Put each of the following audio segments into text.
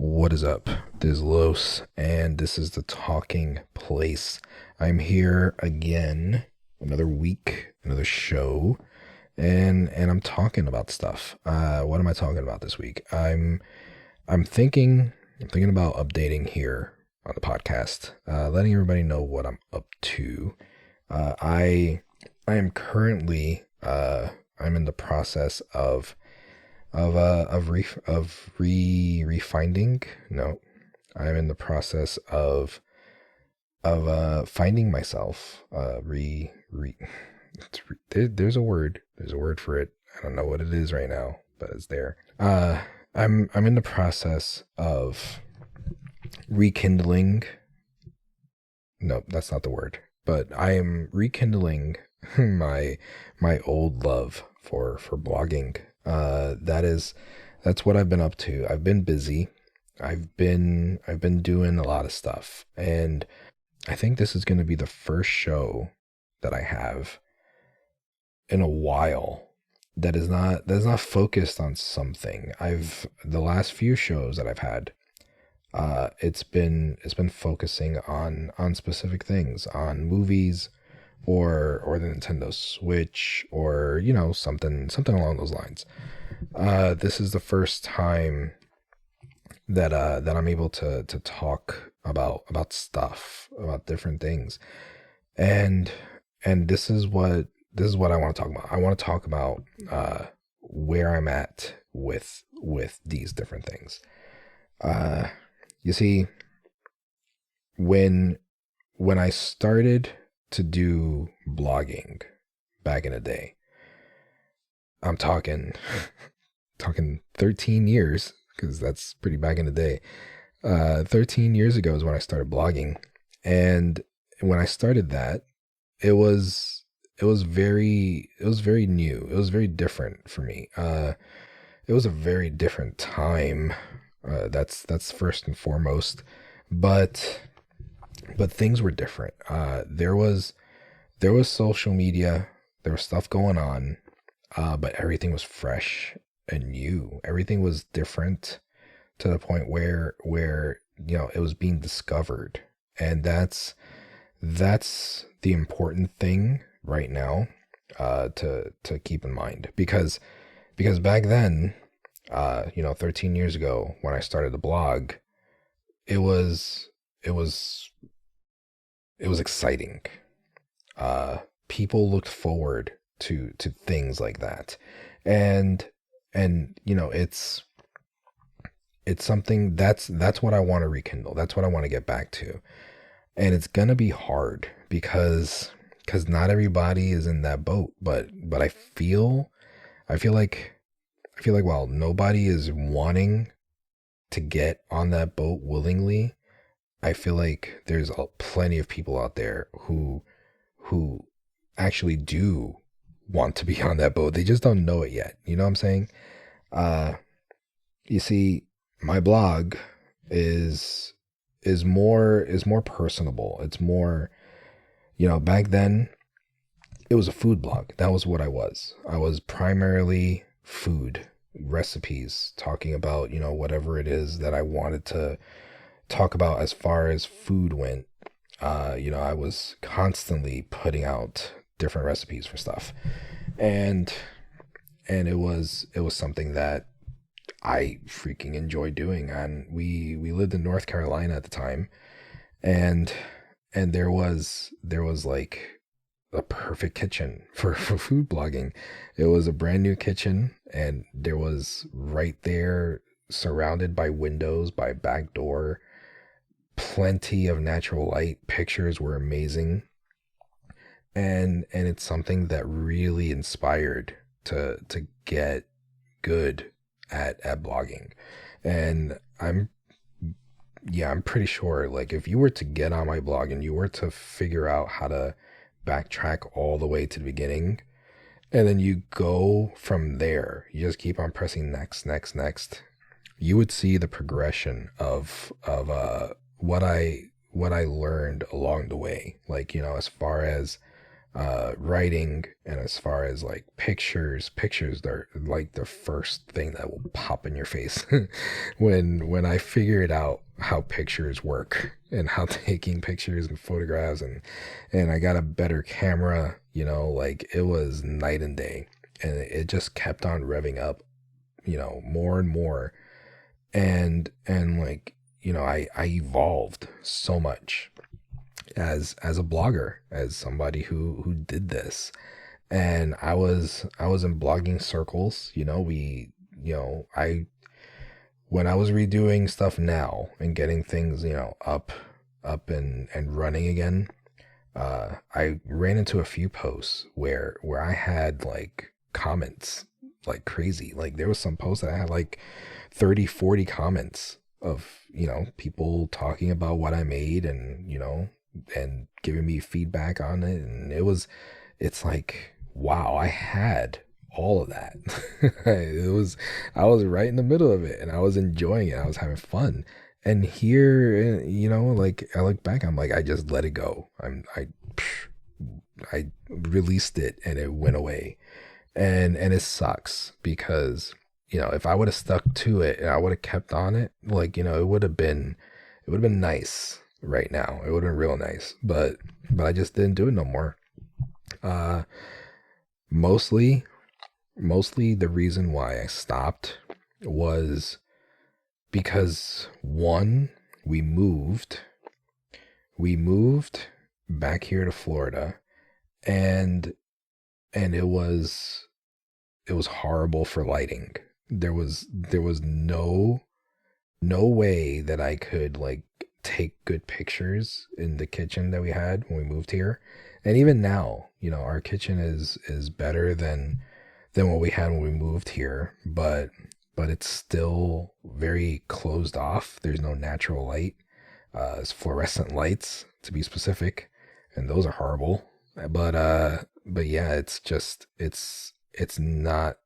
What is up? This is Los, and this is the Talking Place. I'm here again, another week, another show, and I'm talking about stuff. What am I talking about this week? I'm thinking about updating here on the podcast, letting everybody know what I'm up to. I am currently I'm in the process of refinding. No, I'm in the process of finding myself. There's a word. There's a word for it. I don't know what it is right now, but it's there. I'm in the process of rekindling. No, that's not the word. But I am rekindling my my old love for blogging. That's what I've been up to. I've been busy. I've been doing a lot of stuff, and I think this is going to be the first show that I have in a while that is not focused on something. I've the last few shows that I've had, it's been focusing on specific things, on movies, or the Nintendo Switch, or something along those lines. This is the first time that I'm able to talk about stuff, about different things, and this is what I want to talk about. I want to talk about where I'm at with these different things. Uh, you see, when when I started to do blogging back in the day, I'm talking 13 years, because that's pretty back in the day. 13 years ago is when I started blogging, and when I started that, it was it was very new. It was very different for me. It was a very different time. That's first and foremost, but things were different. There was social media, there was stuff going on, but everything was fresh and new. Everything was different to the point where it was being discovered, and that's the important thing right now, to keep in mind, because back then, 13 years ago when I started the blog, it was it was it was exciting. uh People looked forward to things like that, and it's something that's what I want to rekindle. That's what I want to get back to, and it's gonna be hard because not everybody is in that boat, but I feel like while nobody is wanting to get on that boat willingly, I feel like there's plenty of people out there who actually do want to be on that boat. They just don't know it yet. You know what I'm saying? Uh, you see, my blog is is more personable. It's more, back then it was a food blog. That was what I was. I was primarily food recipes, talking about, whatever it is that I wanted to talk about as far as food went. I was constantly putting out different recipes for stuff, and it was something that I freaking enjoyed doing. And we lived in North Carolina at the time, and there was like a perfect kitchen for food blogging. It was a brand new kitchen, and there was right there, surrounded by windows, by back door, plenty of natural light. Pictures were amazing, and it's something that really inspired to get good at blogging. And I'm pretty sure, like, if you were to get on my blog and you were to figure out how to backtrack all the way to the beginning, and then you go from there, you just keep on pressing next, next, next, you would see the progression of what I learned along the way. Like, as far as writing, and as far as like pictures are like the first thing that will pop in your face when I figured out how pictures work and how taking pictures and photographs, and I got a better camera, like it was night and day, and it just kept on revving up, more and more, and like, I evolved so much as a blogger, as somebody who did this. And I was in blogging circles, I when I was redoing stuff now and getting things, up and running again. I ran into a few posts where I had like comments like crazy. Like there was some posts that I had like 30, 40 comments of, people talking about what I made, and giving me feedback on it. And it's like, wow, I had all of that. I was right in the middle of it, and I was enjoying it. I was having fun. And here, like I look back, I'm like, I just let it go. I released it and it went away. And it sucks because, if I would have stuck to it and I would have kept on it, like, it would have been nice right now. It would have been real nice. But I just didn't do it no more. Uh mostly mostly the reason why I stopped was because, one, we moved we moved back here to Florida, and it was horrible for lighting. There was no way that I could like take good pictures in the kitchen that we had when we moved here. And even now, our kitchen is better than what we had when we moved here, but it's still very closed off. There's no natural light. It's fluorescent lights, to be specific, and those are horrible. But yeah, it's not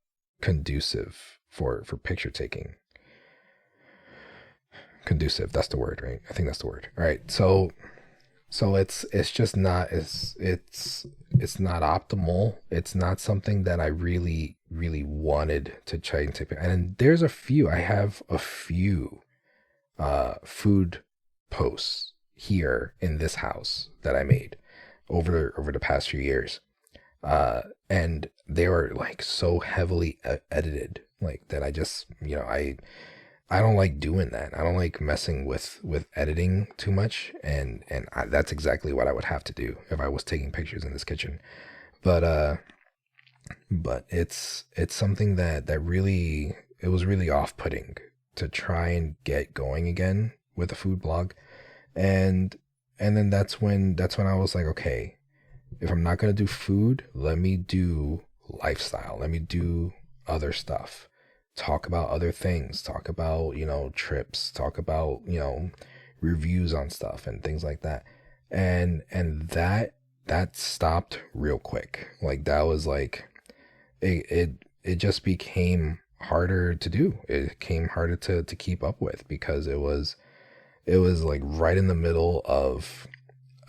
conducive for picture taking. Conducive, that's the word, right? I think that's the word. All right. So it's just not, it's not optimal. It's not something that I really wanted to try and take. And I have a few food posts here in this house that I made over the past few years. And they were like so heavily edited, like that. I just, I don't like doing that. I don't like messing with editing too much, and that's exactly what I would have to do if I was taking pictures in this kitchen. But it's something that really, it was really off-putting to try and get going again with a food blog. And then that's when I was like, okay, if I'm not going to do food, let me do lifestyle. Let me do other stuff. Talk about other things. Talk about, trips. Talk about, reviews on stuff and things like that. And that stopped real quick. Like that was like, it just became harder to do. It became harder to keep up with, because it was like right in the middle of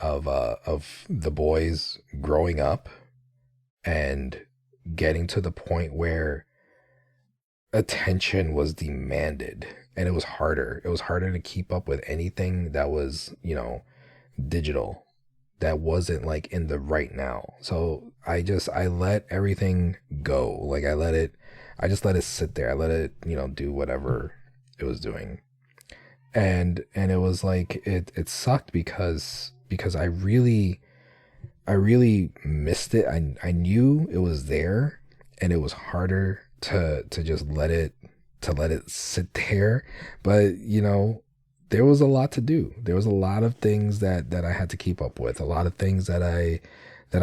the boys growing up and getting to the point where attention was demanded, and it was harder to keep up with anything that was, digital, that wasn't like in the right now. So I let everything go. Like I just let it sit there. I let it, do whatever it was doing. And it was like, it sucked because I really missed it. I knew it was there, and it was harder to just let it sit there. But there was a lot to do. There was a lot of things that I had to keep up with, a lot of things that I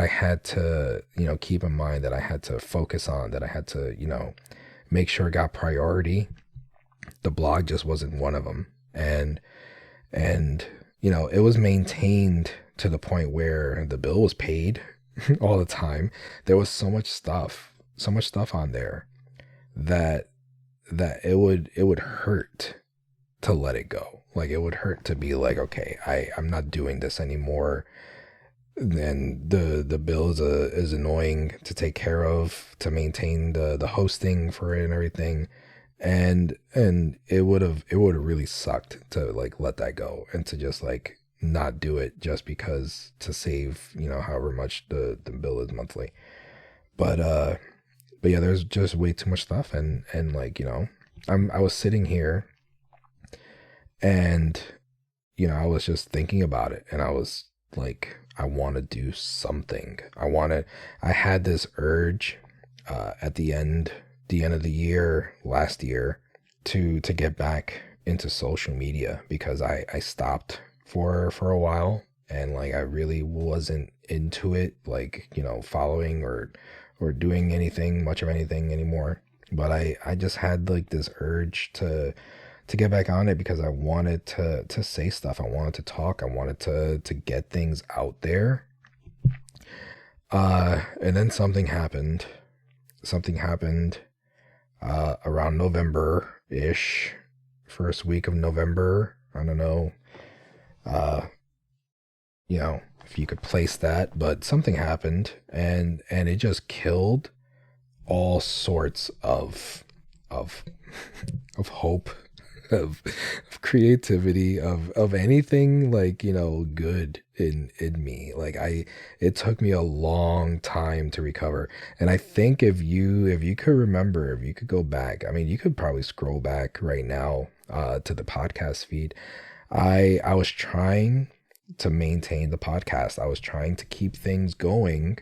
had to, keep in mind, that I had to focus on, that I had to, make sure got priority. The blog just wasn't one of them. And it was maintained to the point where the bill was paid all the time. There was so much stuff on there that it would hurt to let it go. Like it would hurt to be like, okay, I'm not doing this anymore. and the bill is annoying to take care of, to maintain the hosting for it and everything. And it would have really sucked to like let that go and to just like not do it just because to save, however much the bill is monthly. But yeah, there's just way too much stuff. And like, I was sitting here, and I was just thinking about it, and I was like, I want to do something. I had this urge at the end of the year last year to get back into social media, because I stopped for a while, and like I really wasn't into it, like, following or doing anything, much of anything anymore. But I just had like this urge to get back on it, because I wanted to say stuff. I wanted to talk. I wanted to get things out there. And then something happened. Something happened around November ish, first week of November. I don't know, uh, if you could place that, but something happened, and it just killed all sorts of of hope, of creativity, of anything, like, good in me. Like, it took me a long time to recover. And I think if you could remember, if you could go back, I mean, you could probably scroll back right now to the podcast feed. I was trying to maintain the podcast. I was trying to keep things going,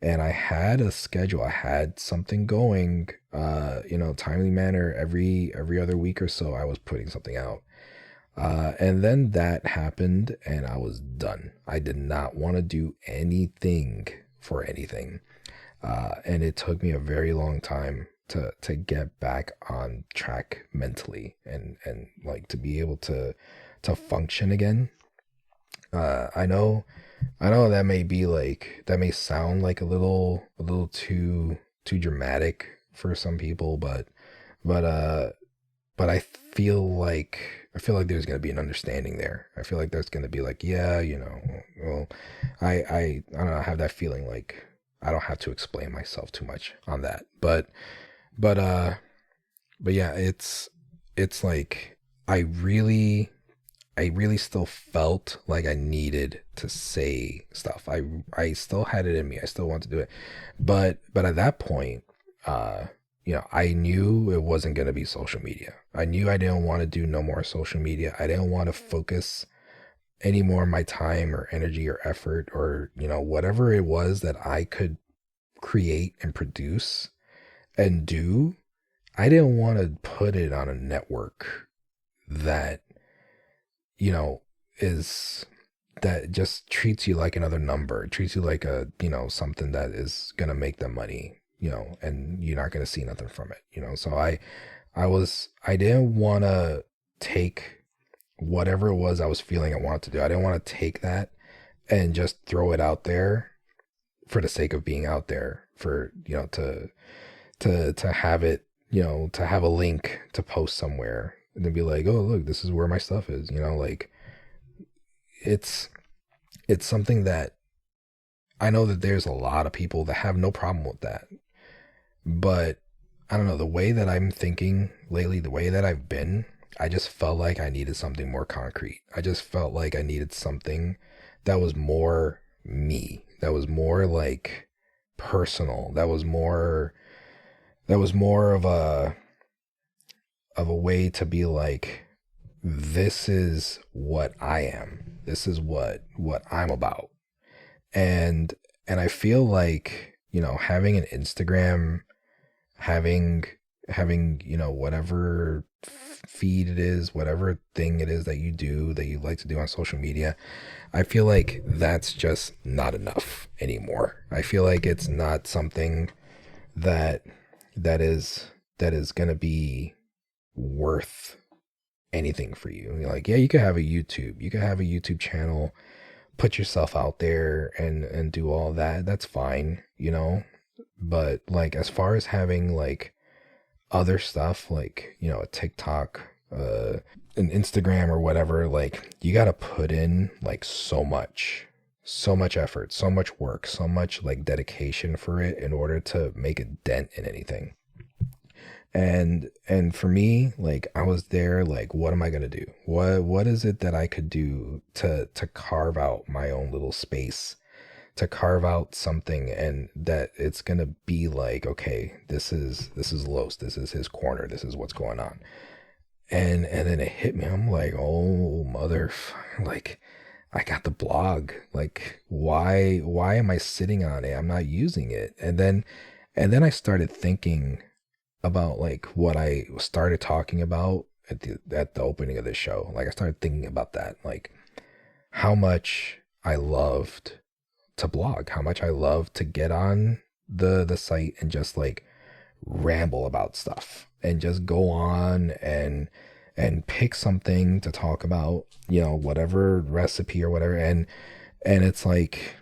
and I had a schedule. I had something going, timely manner, every other week or so I was putting something out. And then that happened, and I was done. I did not want to do anything for anything. And it took me a very long time to get back on track mentally, and like to be able to function again. I know that may sound like a little too dramatic for some people, but but I feel like there's gonna be an understanding there. I feel like there's gonna be like, yeah, well, I don't know, I have that feeling like I don't have to explain myself too much on that. But but yeah, it's like I really I really still felt like I needed to say stuff. I still had it in me. I still wanted to do it. But at that point, uh, I knew it wasn't gonna be social media. I knew I didn't want to do no more social media. I didn't want to focus any more of my time or energy or effort, or, whatever it was that I could create and produce and do. I didn't want to put it on a network that, you know, is that just treats you like another number, treats you like something that is gonna make them money, and you're not gonna see nothing from it. So I didn't want to take whatever it was I was feeling I wanted to do. I didn't want to take that and just throw it out there for the sake of being out there, for to have it, to have a link to post somewhere and then be like, oh, look, this is where my stuff is. Like, it's it's something that I know that there's a lot of people that have no problem with that. But I don't know, the way that I'm thinking lately, the way that I've been, I just felt like I needed something more concrete. I just felt like I needed something that was more me, that was more like personal, that was more of a way to be like, this is what I am. This is what I'm about. And I feel like, having an Instagram, having whatever feed it is, whatever thing it is that you do, that you like to do on social media, I feel like that's just not enough anymore. I feel like it's not something that that is going to be worth anything for you. Like, yeah, you could have a YouTube channel, put yourself out there and do all that. That's fine. But like, as far as having like other stuff, like, a TikTok, an Instagram or whatever, like, you got to put in like so much so much effort, so much work, so much like dedication for it in order to make a dent in anything. And for me, like I was there like what am I going to do? What is it that I could do to carve out my own little space, to carve out something and that it's going to be like okay, this is Los, this is his corner, this is what's going on. And then it hit me. I'm like, "Oh, like I got the blog. Like why am I sitting on it? I'm not using it." And then I started thinking about like what I started talking about at the opening of the show. Like I started thinking about that, like how much I loved to blog, how much I loved to get on the site and just like ramble about stuff and just go on and pick something to talk about, whatever recipe or whatever. And it's like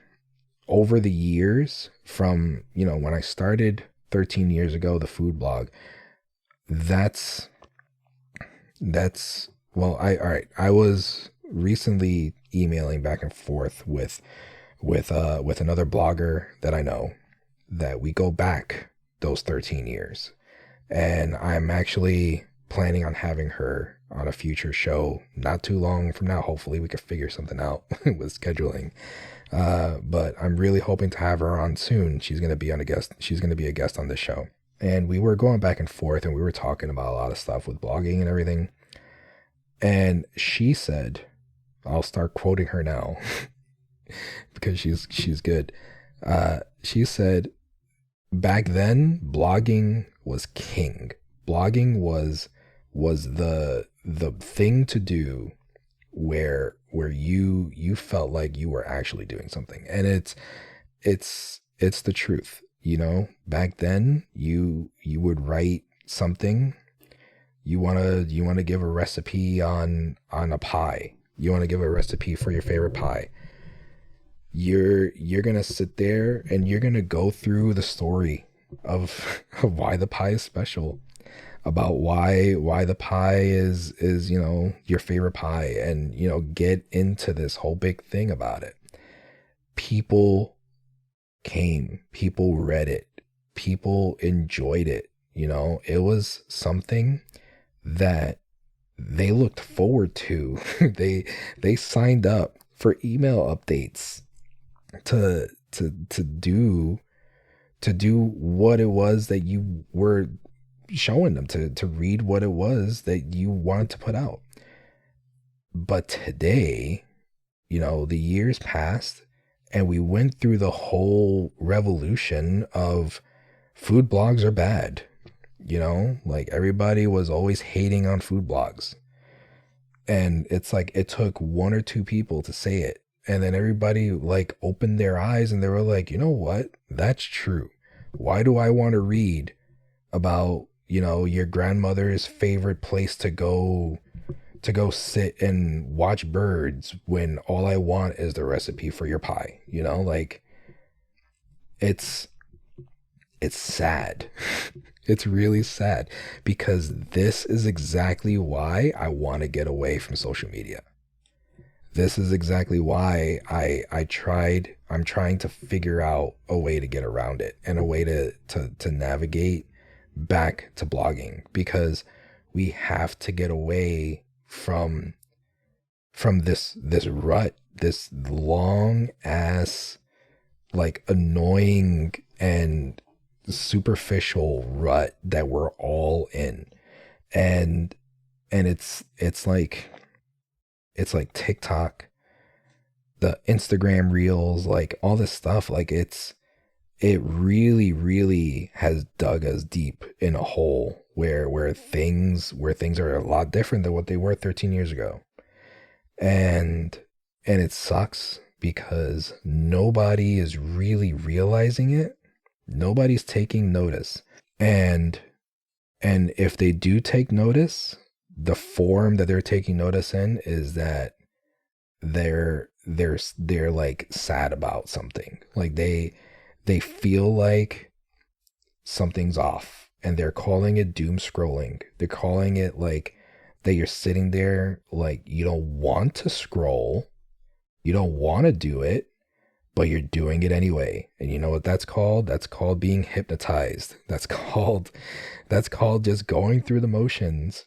over the years from, when I started 13 years ago, the food blog, that's well, all right. I was recently emailing back and forth with another blogger that I know that we go back those 13 years. And I'm actually planning on having her on a future show not too long from now. Hopefully we could figure something out with scheduling. But I'm really hoping to have her on soon. She's going to be a guest on this show. And we were going back and forth and we were talking about a lot of stuff with blogging and everything. And she said, I'll start quoting her now because she's good. She said, back then, blogging was king. Blogging was the thing to do where you felt like you were actually doing something. And it's the truth. Back then you would write something. You want to give a recipe on a pie. You want to give a recipe for your favorite pie. You're going to sit there and you're going to go through the story of why the pie is special, about why the pie is your favorite pie, and get into this whole big thing about it. People came, people read it, people enjoyed it. It was something that they looked forward to. they signed up for email updates to do what it was that you were showing them, to read what it was that you wanted to put out. But today, the years passed and we went through the whole revolution of food blogs are bad. Like everybody was always hating on food blogs. And it's like it took one or two people to say it. And then everybody like opened their eyes and they were like, you know what? That's true. Why do I want to read about, your grandmother's favorite place to go sit and watch birds when all I want is the recipe for your pie? Like it's sad. It's really sad because this is exactly why I want to get away from social media. This is exactly why I'm trying to figure out a way to get around it and a way to navigate back to blogging, because we have to get away from this rut, this long ass, like annoying and superficial rut that we're all in. And it's like TikTok, the Instagram reels, like all this stuff, like it really, really has dug us deep in a hole where things are a lot different than what they were 13 years ago. And it sucks because nobody is really realizing it. Nobody's taking notice. And if they do take notice, the form that they're taking notice in is that they're like sad about something. Like they feel like something's off and they're calling it doom scrolling. They're calling it like that you're sitting there like you don't want to scroll. You don't want to do it, but you're doing it anyway. And you know what that's called? That's called being hypnotized. That's called just going through the motions.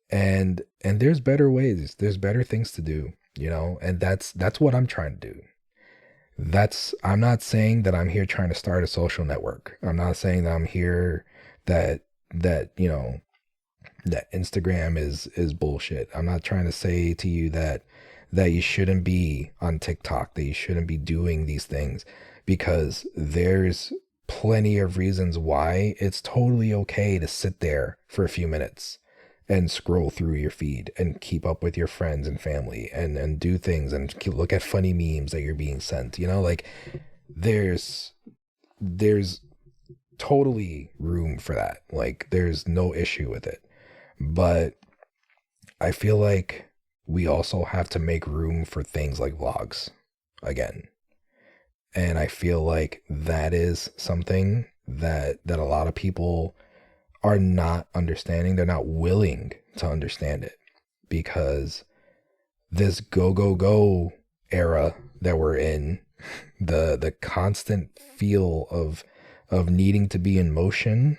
And there's better ways. There's better things to do, and that's what I'm trying to do. That's I'm not saying that I'm here trying to start a social network. I'm not saying that I'm here that that, that Instagram is bullshit. I'm not trying to say to you that you shouldn't be on TikTok, that you shouldn't be doing these things, because there's plenty of reasons why it's totally okay to sit there for a few minutes and scroll through your feed and keep up with your friends and family and do things and look at funny memes that you're being sent. Like there's there's totally room for that. Like there's no issue with it. But I feel like we also have to make room for things like vlogs again. And I feel like that is something that a lot of people are not understanding. They're not willing to understand it, because this go go go era that we're in, the constant feel of needing to be in motion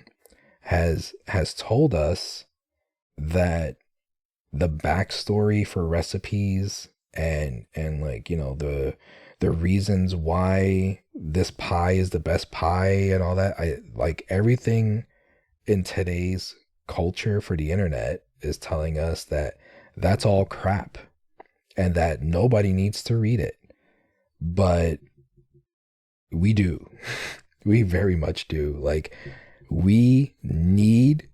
has told us that the backstory for recipes and like, the reasons why this pie is the best pie and all that, I like everything in today's culture for the internet is telling us that that's all crap and that nobody needs to read it. But we do. We very much do. Like, we need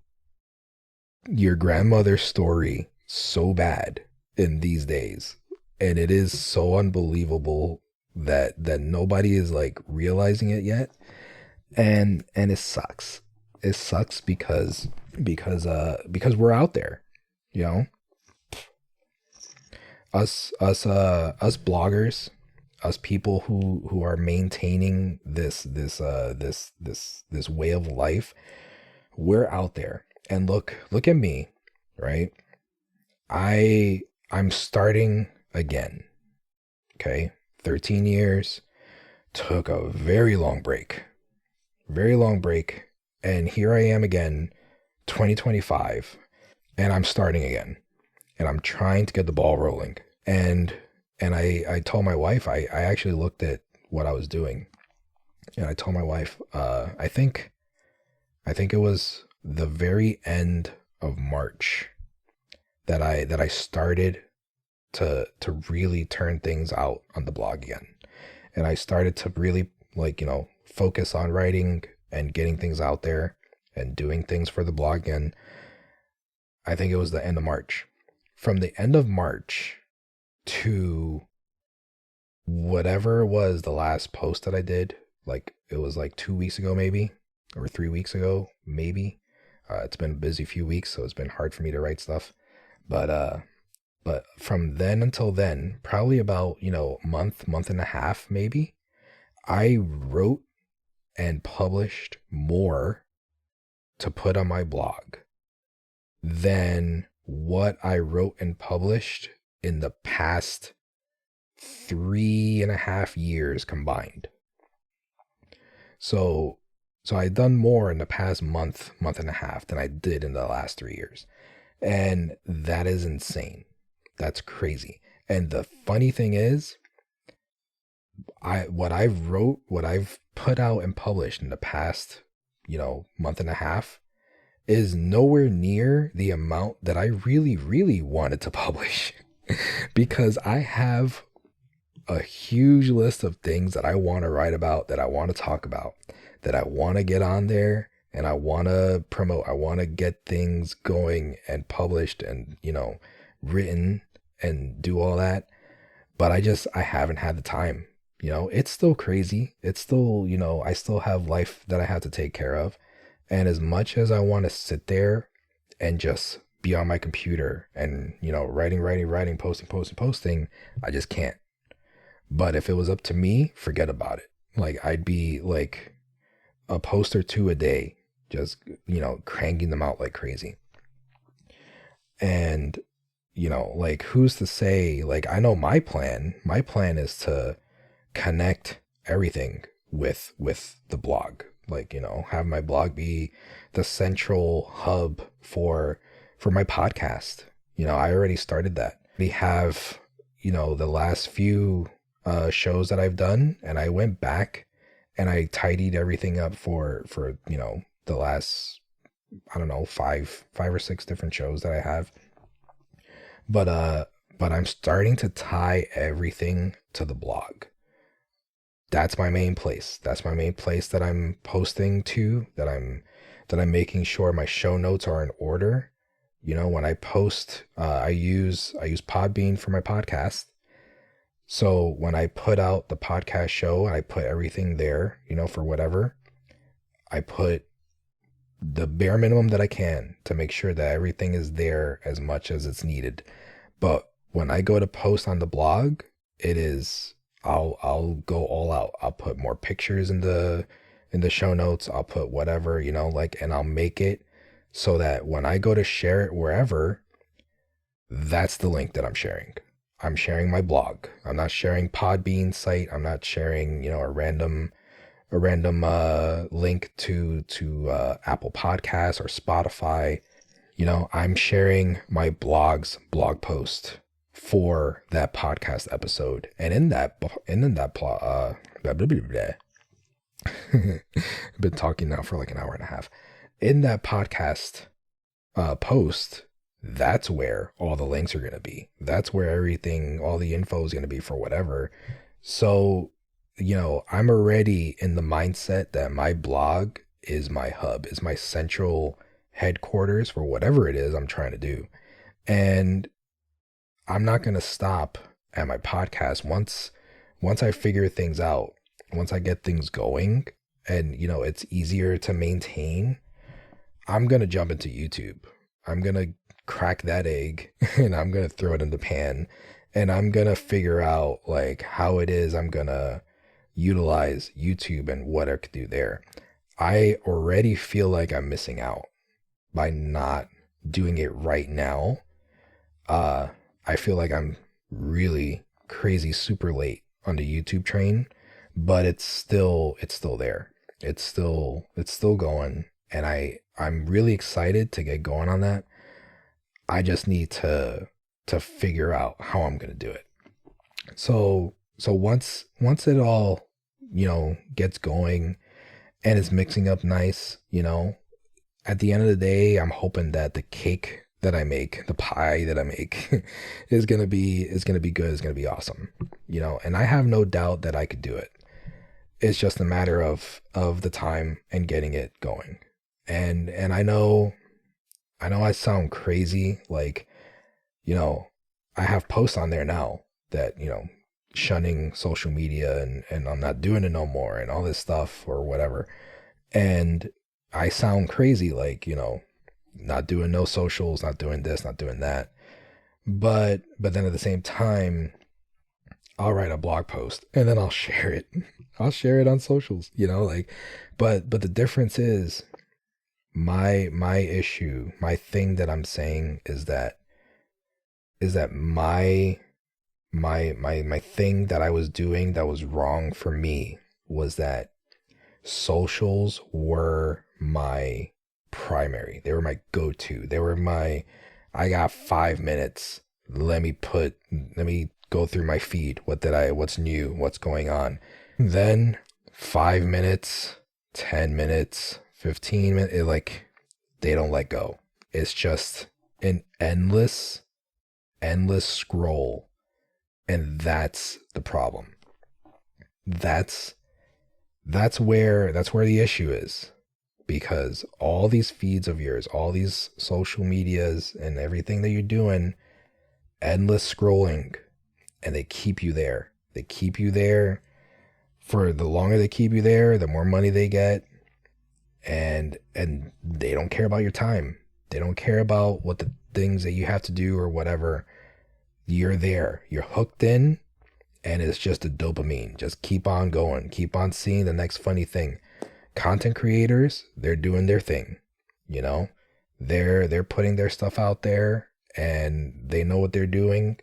your grandmother's story so bad in these days. And it is so unbelievable that nobody is like realizing it yet. And it sucks. It sucks because we're out there, you know. Us bloggers, us people who are maintaining this way of life, we're out there. And look at me, right? I'm starting again. Okay? 13 years, took a very long break. Very long break, and here I am again, 2025, and I'm starting again. And I'm trying to get the ball rolling. And I told my wife, I actually looked at what I was doing. And I told my wife, I think it was the very end of March that I started to really turn things out on the blog again. And I started to really, like, focus on writing and getting things out there and doing things for the blog again. I think it was the end of March. From the end of March to whatever was the last post that I did, like it was like 2 weeks ago, maybe, or 3 weeks ago, maybe. It's been a busy few weeks, so it's been hard for me to write stuff. But from then until then, probably about, month and a half, maybe, I wrote and published more to put on my blog than what I wrote and published in the past 3.5 years combined. So I've done more in the past month and a half than I did in the last 3 years. And that is insane. That's crazy. And the funny thing is, what I've put out and published in the past, month and a half is nowhere near the amount that I really, really wanted to publish. Because I have a huge list of things that I want to write about, that I want to talk about, that I want to get on there and I want to promote. I want to get things going and published and, written and do all that. But I haven't had the time. It's still crazy. It's still, I still have life that I have to take care of. And as much as I want to sit there and just be on my computer and, writing, posting, I just can't. But if it was up to me, forget about it. Like, I'd be like a post or two a day, just, cranking them out like crazy. And, like, who's to say, like, I know my plan is to connect everything with the blog. Like, have my blog be the central hub for my podcast. I already started that. We have, the last few shows that I've done, and I went back and I tidied everything up for the last, I don't know, five or six different shows that I have. But I'm starting to tie everything to the blog. That's my main place. That's my main place that I'm posting to, that I'm making sure my show notes are in order. When I post, I use Podbean for my podcast. So when I put out the podcast show, I put everything there, for whatever. I put the bare minimum that I can to make sure that everything is there as much as it's needed. But when I go to post on the blog, it is, I'll go all out. I'll put more pictures in the show notes. I'll put whatever, and I'll make it so that when I go to share it wherever, that's the link that I'm sharing. I'm sharing my blog. I'm not sharing Podbean site. I'm not sharing, a random link to Apple Podcasts or Spotify. I'm sharing my blog's blog post for that podcast episode, and in that I've been talking now for like an hour and a half. In that podcast post, that's where all the links are going to be. That's where everything, all the info is going to be for whatever. So, I'm already in the mindset that my blog is my hub, is my central headquarters for whatever it is I'm trying to do. And I'm not going to stop at my podcast. Once I figure things out, once I get things going and, it's easier to maintain, I'm going to jump into YouTube. I'm going to crack that egg and I'm going to throw it in the pan, and I'm going to figure out like how it is I'm going to utilize YouTube and what I could do there. I already feel like I'm missing out by not doing it right now. I feel like I'm really crazy super late on the YouTube train, but it's still there. It's still going, and I'm really excited to get going on that. I just need to figure out how I'm going to do it. So once it all, gets going and it's mixing up nice, at the end of the day, I'm hoping that the cake that I make, the pie that I make is going to be good. It's going to be awesome, and I have no doubt that I could do it. It's just a matter of the time and getting it going. And I know I sound crazy. Like, I have posts on there now that, shunning social media and I'm not doing it no more and all this stuff or whatever. And I sound crazy, like, not doing no socials, not doing this, not doing that. But then at the same time, I'll write a blog post and then I'll share it. I'll share it on socials, but the difference is my issue, my thing that I'm saying is that my thing that I was doing that was wrong for me was that socials were my primary. They were my go-to. They were I got 5 minutes. Let me go through my feed. What's new? What's going on? Then 5 minutes, 10 minutes, 15 minutes, they don't let go. It's just an endless scroll. And that's the problem. That's where the issue is, because all these feeds of yours, all these social medias and everything that you're doing, endless scrolling, and they keep you there. They keep you there. For the longer they keep you there, the more money they get. And they don't care about your time. They don't care about what the things that you have to do or whatever. You're there. You're hooked in, and it's just a dopamine. Just keep on going. Keep on seeing the next funny thing. Content creators, they're doing their thing. They're putting their stuff out there, and they know what they're doing.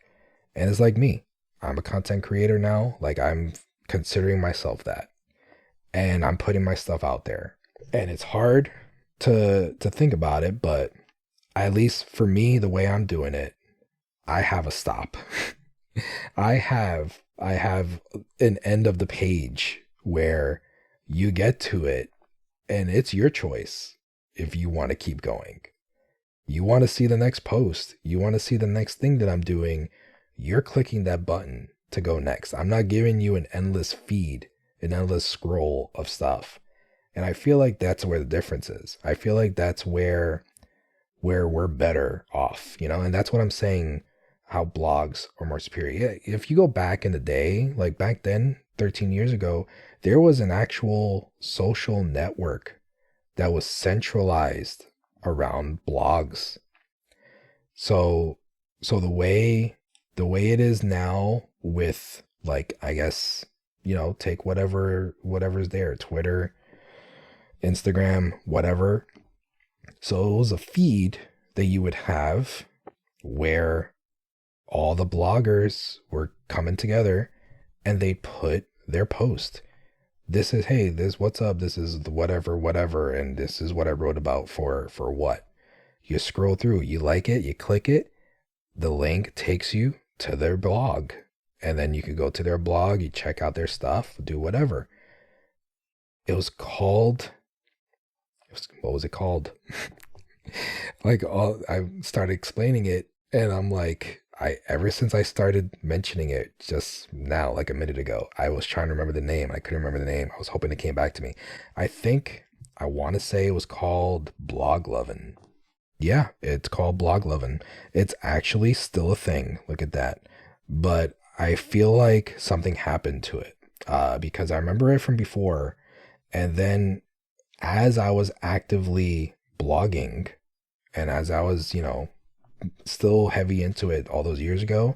And it's like me. I'm a content creator now. Like, I'm considering myself that, and I'm putting my stuff out there. And it's hard to think about it, but at least for me, the way I'm doing it, I have a stop. I have an end of the page where you get to it and it's your choice if you want to keep going. You want to see the next post, you want to see the next thing that I'm doing, you're clicking that button to go next. I'm not giving you an endless feed, an endless scroll of stuff. And I feel like that's where the difference is. I feel like that's where we're better off, and that's what I'm saying, how blogs are more superior. Yeah, if you go back in the day, like back then, 13 years ago, there was an actual social network that was centralized around blogs. So the way it is now with, like, I guess, take whatever's there, Twitter, Instagram, whatever. So it was a feed that you would have where all the bloggers were coming together and they put their post. This is, hey, this, what's up? This is the whatever, and this is what I wrote about for what. You scroll through, you like it, you click it, the link takes you to their blog. And then you could go to their blog, you check out their stuff, do whatever. It was called, what was it called? Like, I started explaining it, and I'm like, ever since I started mentioning it just now, like a minute ago, I was trying to remember the name. I couldn't remember the name. I was hoping it came back to me. I want to say it was called Bloglovin'. Yeah, it's called Bloglovin'. It's actually still a thing. Look at that. But I feel like something happened to it, because I remember it from before. And then as I was actively blogging, and as I was, still heavy into it all those years ago,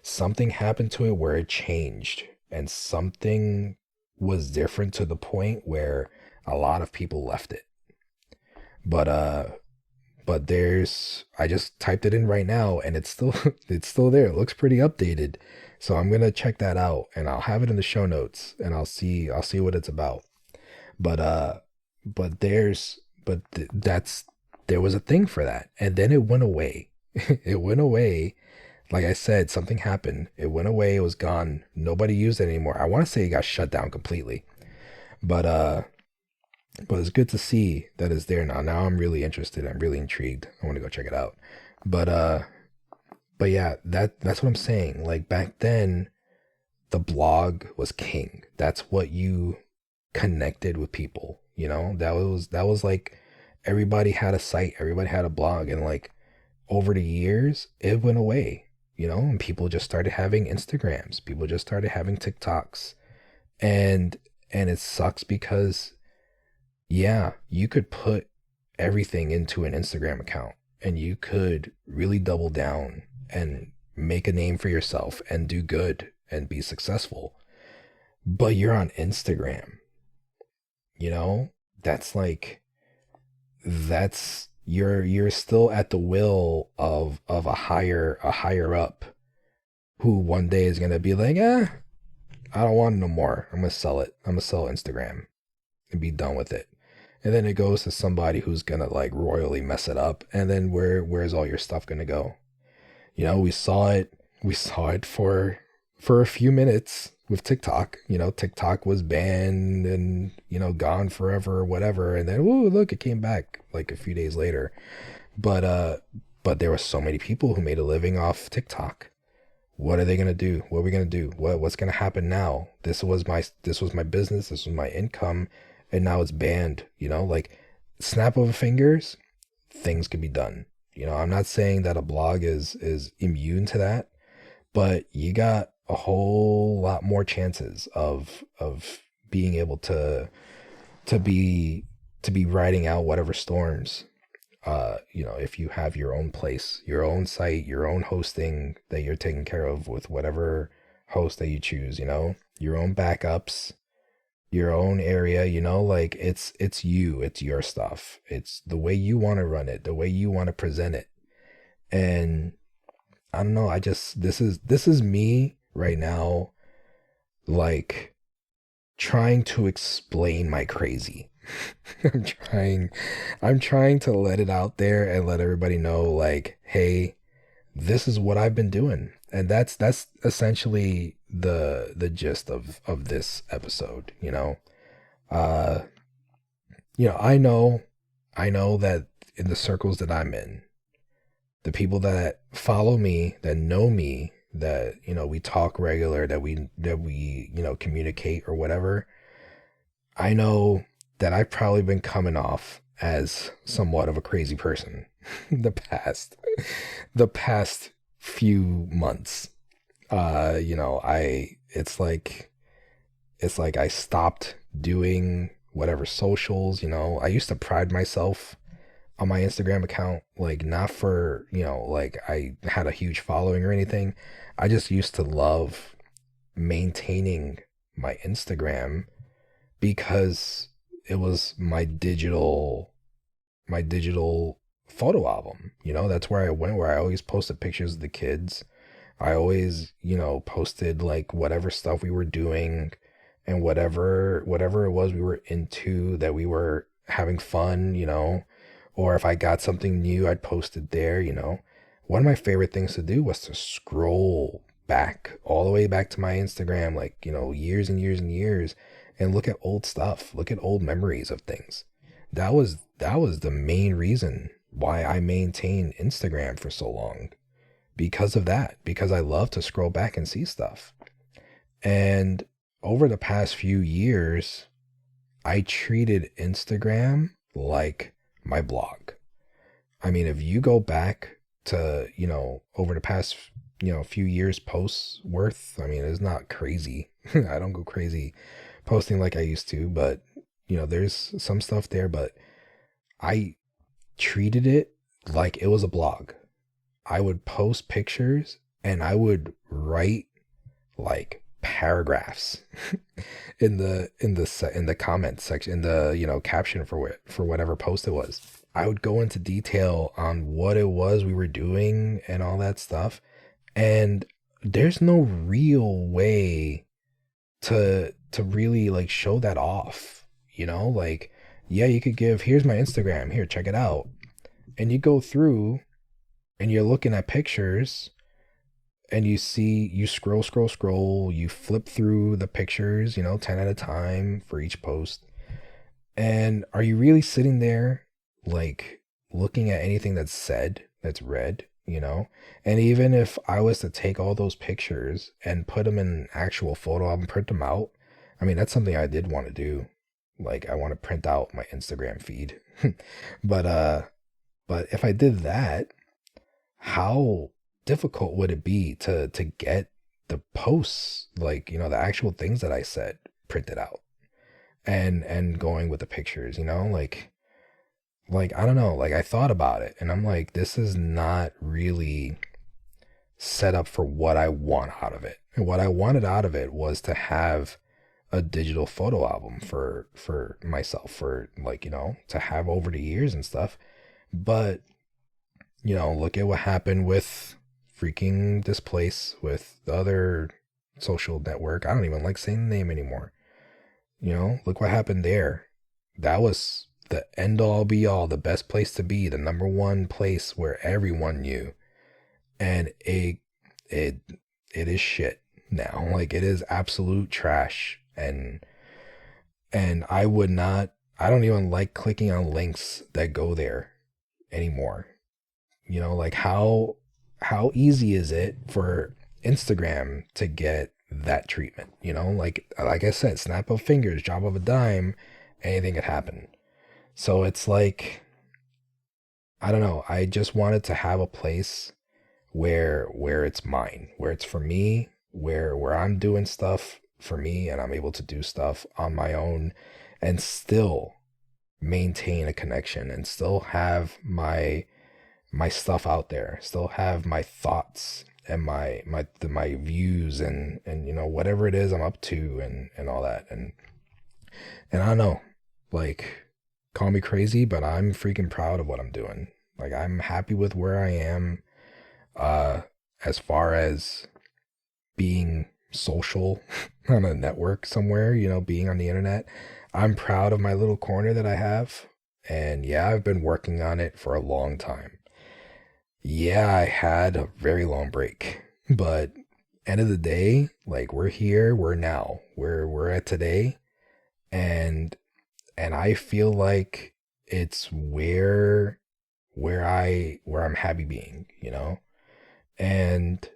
something happened to it where it changed, and something was different to the point where a lot of people left it. But I just typed it in right now, and it's still it's still there. It looks pretty updated. So I'm gonna check that out, and I'll have it in the show notes, and I'll see what it's about. But but there's but th- that's there was a thing for that, and then it went away. It went away. Like I said, something happened. It went away. It was gone. Nobody used it anymore. I want to say it got shut down completely. But but it's good to see that it's there now. Now I'm really interested. I'm really intrigued. I want to go check it out. But but yeah, that's what I'm saying. Like back then, the blog was king. That's what you connected with people. That was like, everybody had a site, everybody had a blog, and like over the years, it went away. And people just started having Instagrams. People just started having TikToks, and it sucks because, yeah, you could put everything into an Instagram account, and you could really double down and make a name for yourself and do good and be successful. But you're on Instagram, you know? That's like you're still at the will of a higher up, who one day is gonna be like, I don't want it no more. I'm gonna sell it. I'm gonna sell Instagram and be done with it. And then it goes to somebody who's gonna like royally mess it up. And then where's all your stuff gonna go? We saw it. We saw it for a few minutes with TikTok. TikTok was banned and gone forever or whatever. And then, oh, look, it came back like a few days later. But there were so many people who made a living off TikTok. What are they gonna do? What are we gonna do? What's gonna happen now? This was my business. This was my income, and now it's banned. Like, snap of fingers, things can be done. I'm not saying that a blog is immune to that, but you got a whole lot more chances of being able to be riding out whatever storms. If you have your own place, your own site, your own hosting that you're taking care of with whatever host that you choose, your own backups, your own area, like it's your stuff. It's the way you want to run it, the way you want to present it. And I don't know, this is me right now, like trying to explain my crazy. I'm trying I'm trying to let it out there and let everybody know like, hey, this is what I've been doing. And that's essentially the gist of this episode, you know. Uh I know that in the circles that I'm in, the people that follow me, that know me, that we talk regular, that we communicate or whatever, I know that I've probably been coming off as somewhat of a crazy person the past few months. I it's like I stopped doing whatever socials. I used to pride myself on my Instagram account, like not for, like I had a huge following or anything. I just used to love maintaining my Instagram because it was my digital photo album. That's where I went, where I always posted pictures of the kids. I always, posted like whatever stuff we were doing and whatever it was we were into, that we were having fun, or if I got something new, I'd post it there. One of my favorite things to do was to scroll back all the way back to my Instagram, like, years and years and years, and look at old stuff, look at old memories of things. That was the main reason why I maintained Instagram for so long. Because of that, because I love to scroll back and see stuff. And over the past few years, I treated Instagram like my blog. I mean, if you go back to, over the past, few years posts worth, I mean, it's not crazy. I don't go crazy posting like I used to, but, there's some stuff there, but I treated it like it was a blog. I would post pictures and I would write like paragraphs in the comment section, in the caption for whatever post it was. I would go into detail on what it was we were doing and all that stuff. And there's no real way to really like show that off, like, yeah, you could give, here's my Instagram, here, check it out. And you go through and you're looking at pictures and you scroll, you flip through the pictures, 10 at a time for each post. And are you really sitting there like looking at anything that's said, that's read? And even if I was to take all those pictures and put them in an actual photo album, print them out, I mean, that's something I did want to do. Like, I want to print out my Instagram feed. But if I did that, how difficult would it be to get the posts, like, the actual things that I said printed out and going with the pictures, like I don't know, like I thought about it and I'm like, this is not really set up for what I want out of it. And what I wanted out of it was to have a digital photo album for myself, for like, to have over the years and stuff. But look at what happened with freaking this place, with the other social network. I don't even like saying the name anymore. Look what happened there. That was the end all be all, the best place to be, the number one place where everyone knew. And it is shit now. Like, it is absolute trash. And I don't even like clicking on links that go there anymore. Like, how easy is it for Instagram to get that treatment? Like I said, snap of fingers, drop of a dime, anything could happen. So it's like, I don't know, I just wanted to have a place where it's mine, where it's for me, where I'm doing stuff for me and I'm able to do stuff on my own and still maintain a connection and still have my stuff out there, still have my thoughts and my views and whatever it is I'm up to and all that. And I don't know, like, call me crazy, but I'm freaking proud of what I'm doing. Like, I'm happy with where I am, as far as being social on a network somewhere, being on the internet. I'm proud of my little corner that I have. And yeah, I've been working on it for a long time. Yeah, I had a very long break, but end of the day, like we're here, we're now, we're at today, and I feel like it's where I'm happy being, and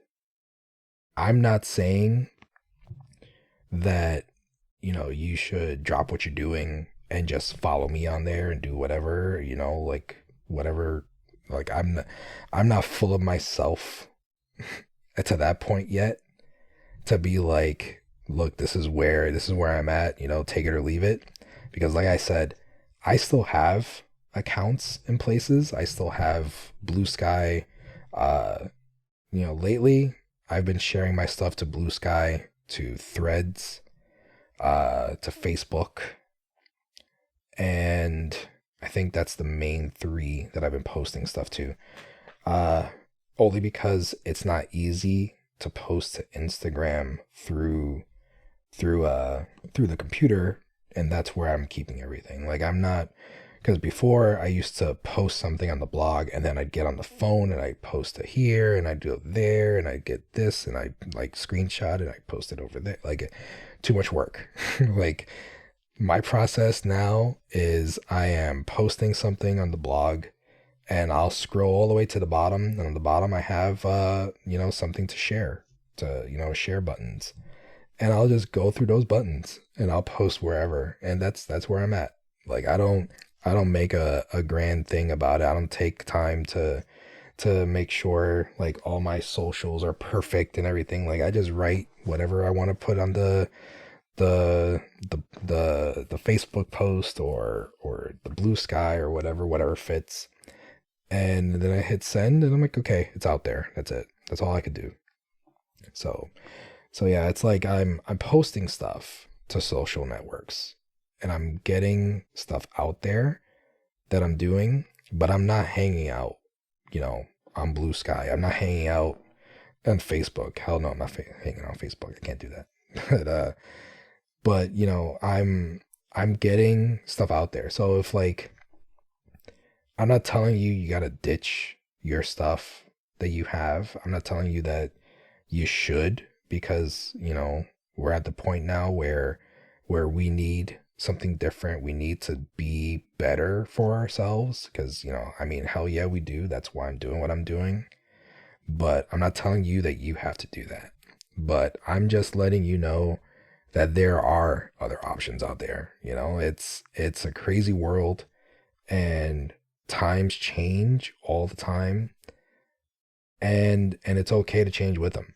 I'm not saying that you should drop what you're doing and just follow me on there and do whatever, like whatever. Like I'm not full of myself to that point yet to be like, look, this is where I'm at, take it or leave it. Because like I said, I still have accounts in places. I still have Blue Sky. Uh, lately I've been sharing my stuff to Blue Sky, to Threads, to Facebook, and I think that's the main three that I've been posting stuff to. Uh, Only because it's not easy to post to Instagram through the computer, and that's where I'm keeping everything. Like I'm not, because before I used to post something on the blog and then I'd get on the phone and I'd post it here and I'd do it there and I'd get this and I like screenshot and I post it over there. Like too much work. Like my process now is I am posting something on the blog and I'll scroll all the way to the bottom, and on the bottom I have something to share, to share buttons, and I'll just go through those buttons and I'll post wherever, and that's where I'm at. Like I don't make a grand thing about it. I don't take time to make sure like all my socials are perfect and everything. Like I just write whatever I want to put on the the Facebook post or the Blue Sky or whatever fits. And then I hit send and I'm like, okay, it's out there. That's it. That's all I could do. So yeah, it's like I'm posting stuff to social networks and I'm getting stuff out there that I'm doing, but I'm not hanging out, on Blue Sky. I'm not hanging out on Facebook. Hell no, I'm not hanging out on Facebook. I can't do that. But I'm getting stuff out there. So if like I'm not telling you you gotta ditch your stuff that you have. I'm not telling you that you should, because we're at the point now where we need something different. We need to be better for ourselves because I mean, hell yeah, we do. That's why I'm doing what I'm doing. But I'm not telling you that you have to do that. But I'm just letting you know that there are other options out there. It's a crazy world, and times change all the time, and it's okay to change with them.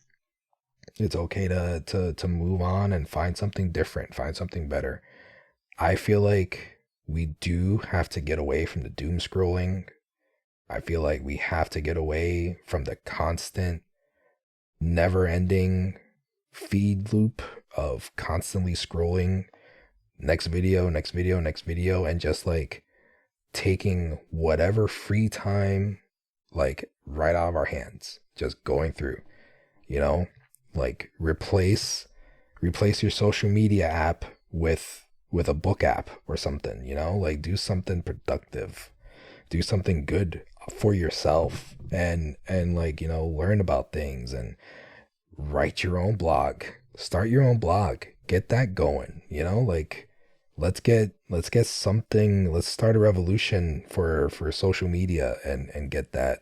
It's okay to move on and find something different, find something better. I feel like we do have to get away from the doom scrolling. I feel like we have to get away from the constant, never ending feed loop of constantly scrolling next video, next video, next video, and just like taking whatever free time like right out of our hands, just going through, you know, like replace your social media app with a book app or something, like do something productive, do something good for yourself, and like learn about things and write your own blog, start your own blog, get that going, like let's get something, let's start a revolution for social media and get that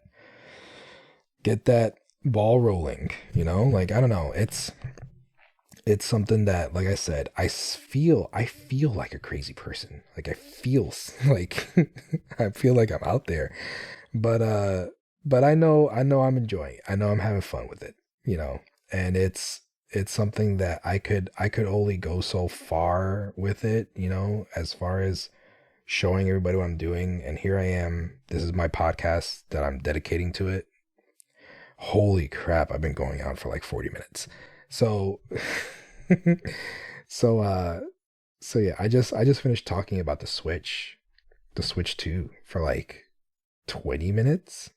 ball rolling, like I don't know, it's something that, like I said, I feel like a crazy person. Like I feel like I feel like I'm out there, but but I know I'm enjoying it. I know I'm having fun with it, and it's something that I could only go so far with it, as far as showing everybody what I'm doing. And here I am. This is my podcast that I'm dedicating to it. Holy crap, I've been going on for like 40 minutes. So so so yeah, I just finished talking about the Switch 2 for like 20 minutes,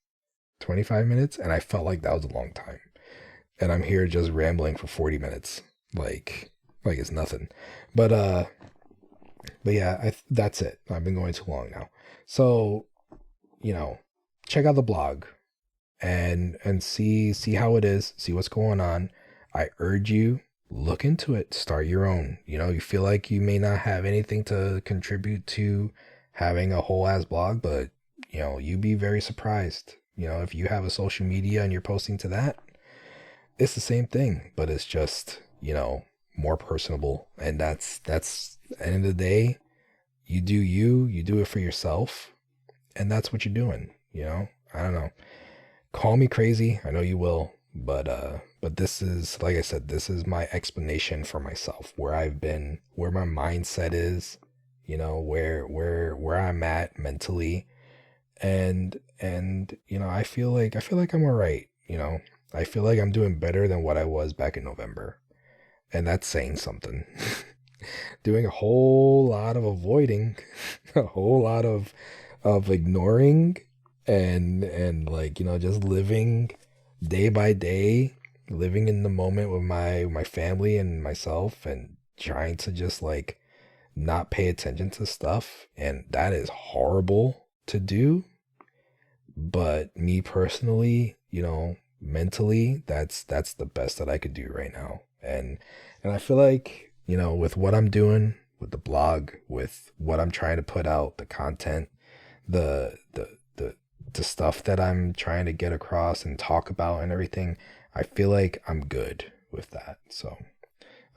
25 minutes, and I felt like that was a long time. and I'm here just rambling for 40 minutes, like it's nothing. But yeah, that's it. I've been going too long now. So, you know, check out the blog and see how it is, see what's going on. I urge you, look into it, start your own. You feel like you may not have anything to contribute to having a whole ass blog, but you'd be very surprised. If you have a social media and you're posting to that, it's the same thing, but it's just, more personable. And that's at the end of the day, you do you do it for yourself, and that's what you're doing. I don't know. Call me crazy. I know you will, but this is, like I said, this is my explanation for myself, where I've been, where my mindset is, where I'm at mentally, and I feel like I'm all right. I feel like I'm doing better than what I was back in November, and that's saying something. Doing a whole lot of avoiding, a whole lot of ignoring, and like just living day by day, living in the moment with my family and myself, and trying to just like not pay attention to stuff, and that is horrible to do. But me personally, mentally, that's the best that I could do right now. And I feel like, with what I'm doing with the blog, with what I'm trying to put out, the content, the stuff that I'm trying to get across and talk about and everything, I feel like I'm good with that. So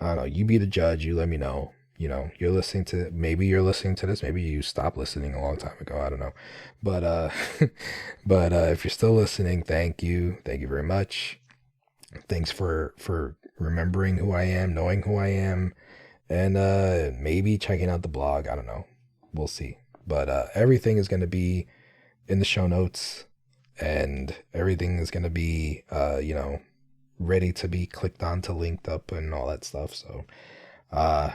I don't know. You be the judge. You let me know. Maybe you're listening to this. Maybe you stopped listening a long time ago. I don't know. But, if you're still listening, thank you. Thank you very much. Thanks for remembering who I am, knowing who I am, and, maybe checking out the blog. I don't know. We'll see. But, everything is going to be in the show notes, and everything is going to be, ready to be clicked on to linked up and all that stuff. So, uh,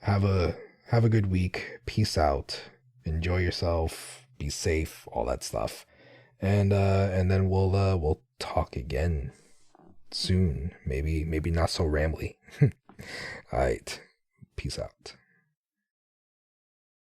have a good week. Peace out. Enjoy yourself. Be safe. All that stuff. And then we'll talk again soon. Maybe not so rambly. All right. Peace out.